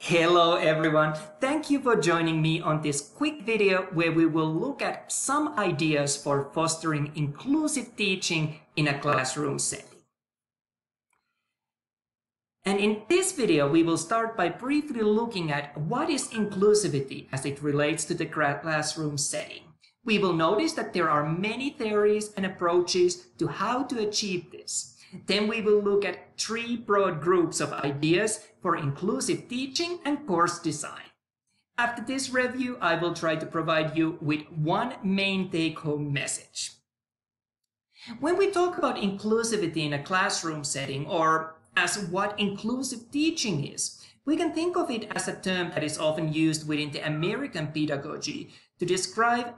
Hello everyone, thank you for joining me on this quick video where we will look at some ideas for fostering inclusive teaching in a classroom setting. And in this video, we will start by briefly looking at what is inclusivity as it relates to the classroom setting. We will notice that there are many theories and approaches to how to achieve this. Then we will look at three broad groups of ideas for inclusive teaching and course design. After this review, I will try to provide you with one main take-home message. When we talk about inclusivity in a classroom setting, or as what inclusive teaching is, we can think of it as a term that is often used within the American pedagogy to describe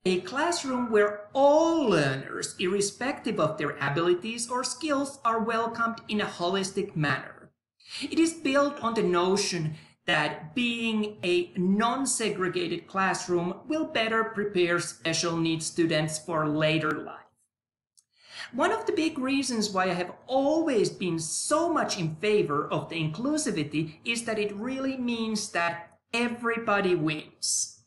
a classroom where all learners, irrespective of their abilities or skills, are welcomed in a holistic manner. It is built on the notion that being a non-segregated classroom will better prepare special needs students for later life. One of the big reasons why I have always been so much in favor of the inclusivity is that it really means that everybody wins.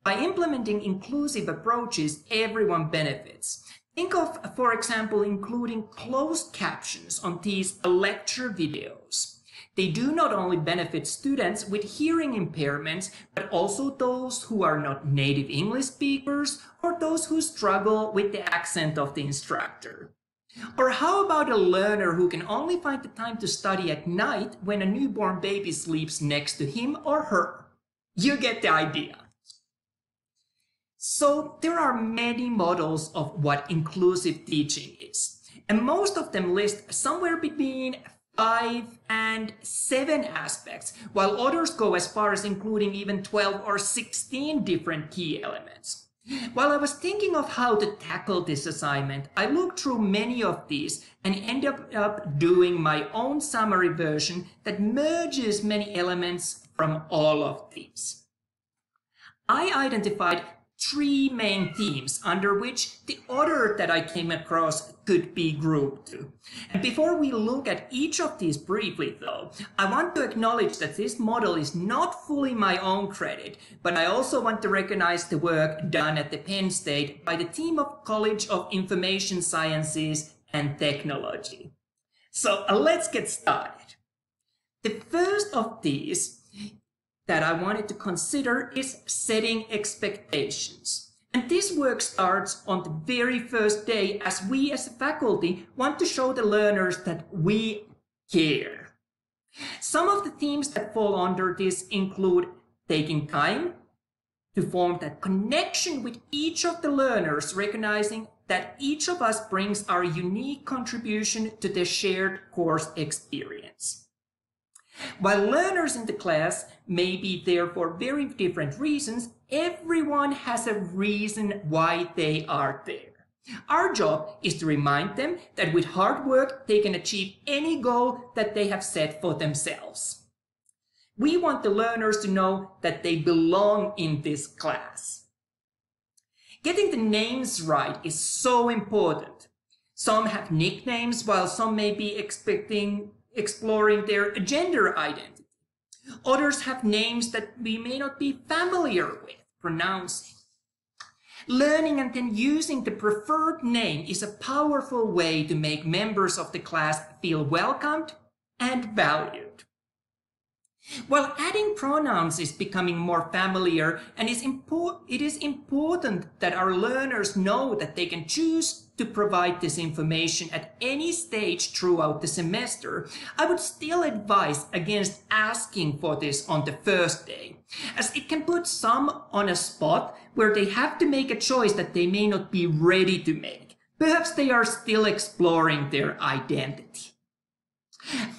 By implementing inclusive approaches, everyone benefits. Think of, for example, including closed captions on these lecture videos. They do not only benefit students with hearing impairments, but also those who are not native English speakers or those who struggle with the accent of the instructor. Or how about a learner who can only find the time to study at night when a newborn baby sleeps next to him or her? You get the idea. So there are many models of what inclusive teaching is, and most of them list somewhere between 5 and 7 aspects, while others go as far as including even 12 or 16 different key elements. While I was thinking of how to tackle this assignment, I looked through many of these and ended up doing my own summary version that merges many elements from all of these. I identified 3 main themes under which the order that I came across could be grouped to. And before we look at each of these briefly though, I want to acknowledge that this model is not fully my own credit, but I also want to recognize the work done at the Penn State by the team of College of Information Sciences and Technology. So let's get started. The first of these that I wanted to consider is setting expectations. And this work starts on the very first day as we as a faculty want to show the learners that we care. Some of the themes that fall under this include taking time to form that connection with each of the learners, recognizing that each of us brings our unique contribution to the shared course experience. While learners in the class may be there for very different reasons, everyone has a reason why they are there. Our job is to remind them that with hard work, they can achieve any goal that they have set for themselves. We want the learners to know that they belong in this class. Getting the names right is so important. Some have nicknames, while some may be exploring their gender identity. Others have names that we may not be familiar with pronouncing. Learning and then using the preferred name is a powerful way to make members of the class feel welcomed and valued. While adding pronouns is becoming more familiar, and it is important that our learners know that they can choose to provide this information at any stage throughout the semester, I would still advise against asking for this on the first day, as it can put some on a spot where they have to make a choice that they may not be ready to make. Perhaps they are still exploring their identity.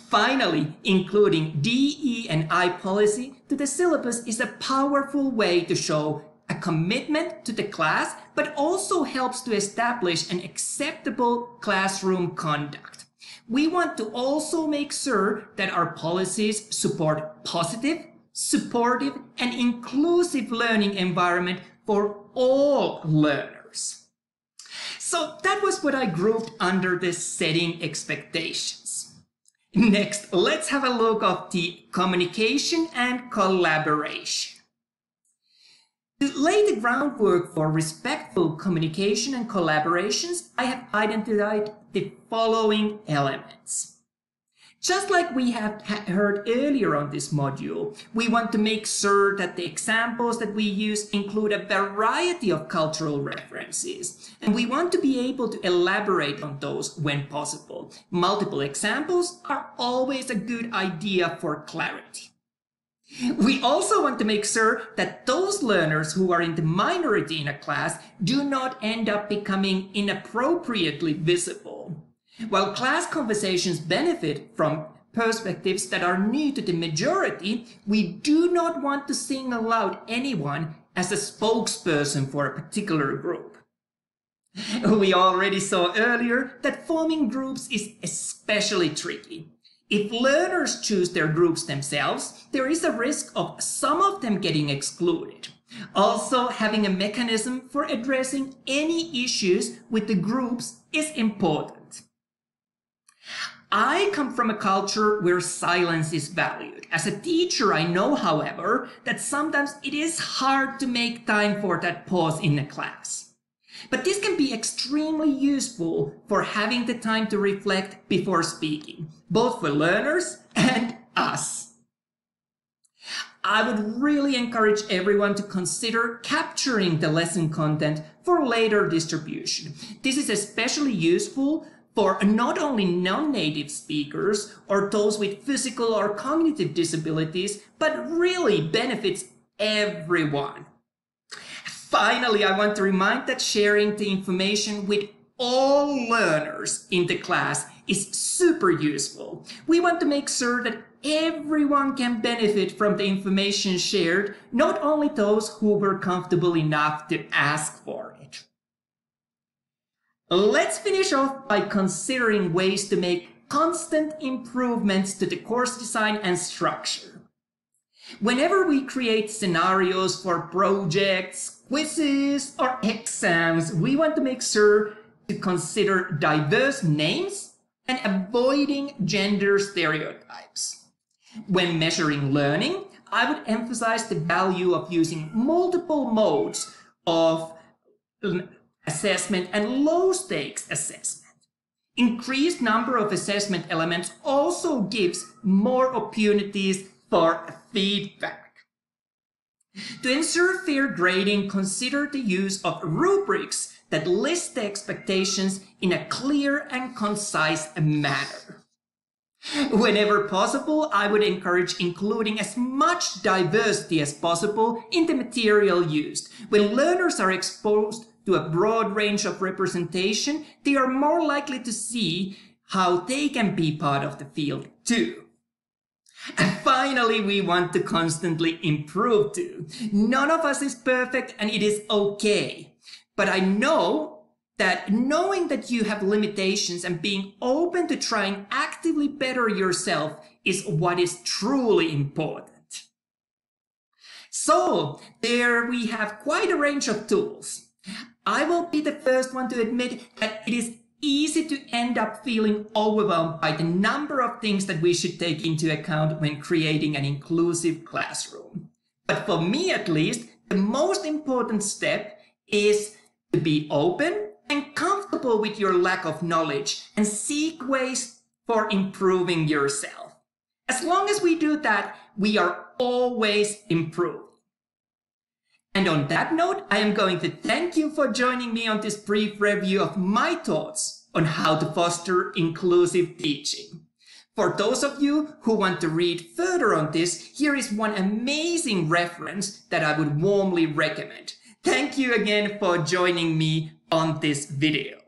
Finally, including DE&I policy to the syllabus is a powerful way to show a commitment to the class, but also helps to establish an acceptable classroom conduct. We want to also make sure that our policies support positive, supportive, and inclusive learning environment for all learners. So that was what I grouped under the setting expectations. Next, let's have a look at the communication and collaboration. To lay the groundwork for respectful communication and collaborations, I have identified the following elements. Just like we have heard earlier on this module, we want to make sure that the examples that we use include a variety of cultural references, and we want to be able to elaborate on those when possible. Multiple examples are always a good idea for clarity. We also want to make sure that those learners who are in the minority in a class do not end up becoming inappropriately visible. While class conversations benefit from perspectives that are new to the majority, we do not want to single out anyone as a spokesperson for a particular group. We already saw earlier that forming groups is especially tricky. If learners choose their groups themselves, there is a risk of some of them getting excluded. Also, having a mechanism for addressing any issues with the groups is important. I come from a culture where silence is valued. As a teacher, I know, however, that sometimes it is hard to make time for that pause in a class. But this can be extremely useful for having the time to reflect before speaking, both for learners and us. I would really encourage everyone to consider capturing the lesson content for later distribution. This is especially useful for not only non-native speakers or those with physical or cognitive disabilities, but really benefits everyone. Finally, I want to remind that sharing the information with all learners in the class is super useful. We want to make sure that everyone can benefit from the information shared, not only those who were comfortable enough to ask for it. Let's finish off by considering ways to make constant improvements to the course design and structure. Whenever we create scenarios for projects, quizzes, or exams, we want to make sure to consider diverse names and avoiding gender stereotypes. When measuring learning, I would emphasize the value of using multiple modes of assessment and low-stakes assessment. Increased number of assessment elements also gives more opportunities for feedback. To ensure fair grading, consider the use of rubrics that list the expectations in a clear and concise manner. Whenever possible, I would encourage including as much diversity as possible in the material used. When learners are exposed to a broad range of representation, they are more likely to see how they can be part of the field too. And finally, we want to constantly improve too. None of us is perfect, and it is okay. But I know that knowing that you have limitations and being open to trying actively better yourself is what is truly important. So there we have quite a range of tools. I will be the first one to admit that it is easy to end up feeling overwhelmed by the number of things that we should take into account when creating an inclusive classroom. But for me at least, the most important step is to be open and comfortable with your lack of knowledge and seek ways for improving yourself. As long as we do that, we are always improving. And on that note, I am going to thank you for joining me on this brief review of my thoughts on how to foster inclusive teaching. For those of you who want to read further on this, here is one amazing reference that I would warmly recommend. Thank you again for joining me on this video.